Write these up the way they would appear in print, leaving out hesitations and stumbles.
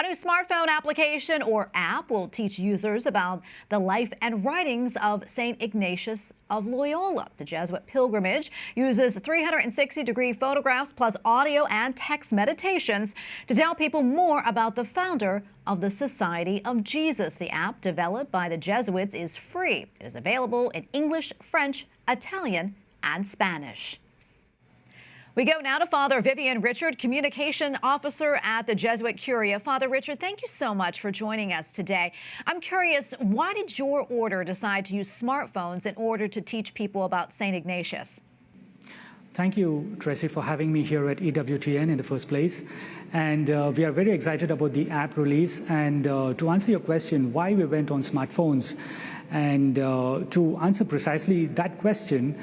new smartphone application or app will teach users about the life and writings of Saint Ignatius of Loyola. The Jesuit Pilgrimage uses 360-degree photographs plus audio and text meditations to tell people more about the founder of the Society of Jesus. The app, developed by the Jesuits, is free. It is available in English, French, Italian, and Spanish. We go now to Father Vivian Richard, Communication Officer at the Jesuit Curia. Father Richard, thank you so much for joining us today. I'm curious, why did your order decide to use smartphones in order to teach people about St. Ignatius? Thank you, Tracy, for having me here at EWTN in the first place. And we are very excited about the app release. And to answer your question, why we went on smartphones, and to answer precisely that question,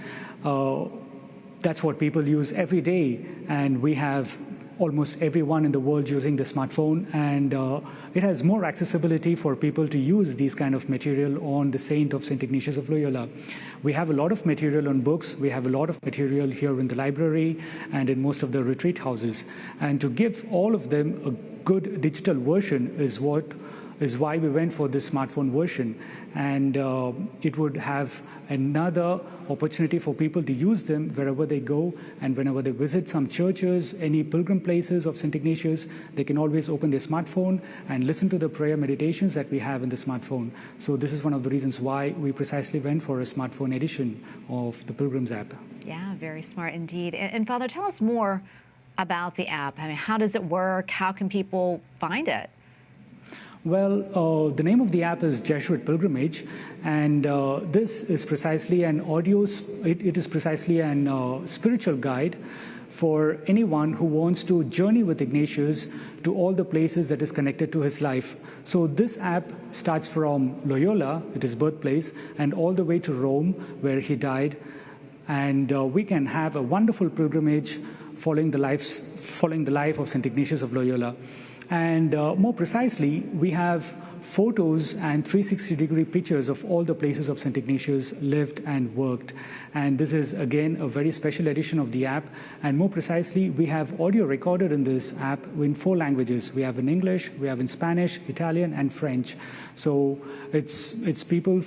that's what people use every day, and we have almost everyone in the world using the smartphone, and it has more accessibility for people to use these kind of material on the saint of St. Ignatius of Loyola. We have a lot of material on books, we have a lot of material here in the library and in most of the retreat houses, and to give all of them a good digital version is why we went for this smartphone version, and it would have another opportunity for people to use them wherever they go, and whenever they visit some churches, any pilgrim places of St. Ignatius, they can always open their smartphone and listen to the prayer meditations that we have in the smartphone. So this is one of the reasons why we precisely went for a smartphone edition of the Pilgrims app. Yeah, very smart indeed. And Father, tell us more about the app. I mean, how does it work? How can people find it? Well, the name of the app is Jesuit Pilgrimage, and this is precisely an it is precisely an spiritual guide for anyone who wants to journey with Ignatius to all the places that is connected to his life. So this app starts from Loyola, at his birthplace, and all the way to Rome, where he died, and we can have a wonderful pilgrimage following the life of St. Ignatius of Loyola. And more precisely, we have photos and 360-degree pictures of all the places of St. Ignatius lived and worked. And this is, again, a very special edition of the app. And more precisely, we have audio recorded in this app in 4 languages. We have in English, we have in Spanish, Italian, and French. So it's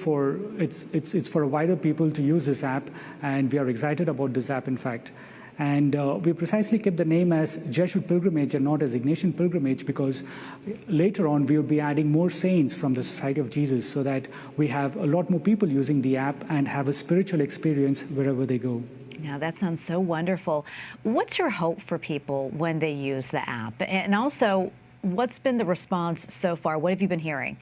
for a wider people to use this app, and we are excited about this app, in fact. And we precisely kept the name as Jesuit Pilgrimage and not as Ignatian Pilgrimage, because later on we will be adding more saints from the Society of Jesus, so that we have a lot more people using the app and have a spiritual experience wherever they go. Yeah, that sounds so wonderful. What's your hope for people when they use the app? And also, what's been the response so far? What have you been hearing?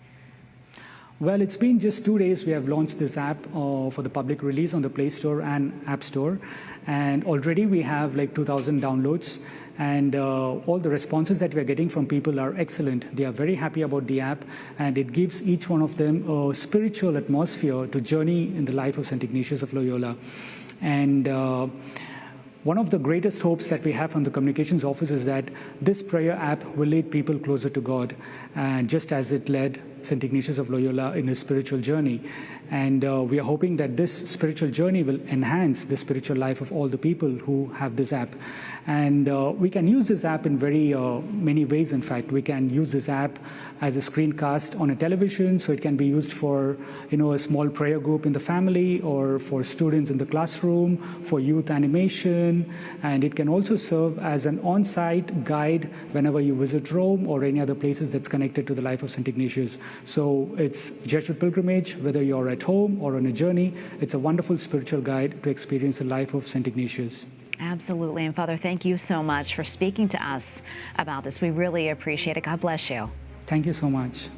Well, it's been just 2 days we have launched this app for the public release on the Play Store and App Store. And already we have like 2,000 downloads. And all the responses that we are getting from people are excellent. They are very happy about the app, and it gives each one of them a spiritual atmosphere to journey in the life of St. Ignatius of Loyola. And one of the greatest hopes that we have from the communications office is that this prayer app will lead people closer to God, and just as it led St. Ignatius of Loyola in his spiritual journey. And we are hoping that this spiritual journey will enhance the spiritual life of all the people who have this app. And we can use this app in very many ways, in fact. We can use this app as a screencast on a television, so it can be used for, a small prayer group in the family, or for students in the classroom, for youth animation. And it can also serve as an on-site guide whenever you visit Rome or any other places that's connected to the life of St. Ignatius. So it's Jesuit Pilgrimage, whether you're at home or on a journey. It's a wonderful spiritual guide to experience the life of St. Ignatius. Absolutely. And Father, thank you so much for speaking to us about this. We really appreciate it. God bless you. Thank you so much.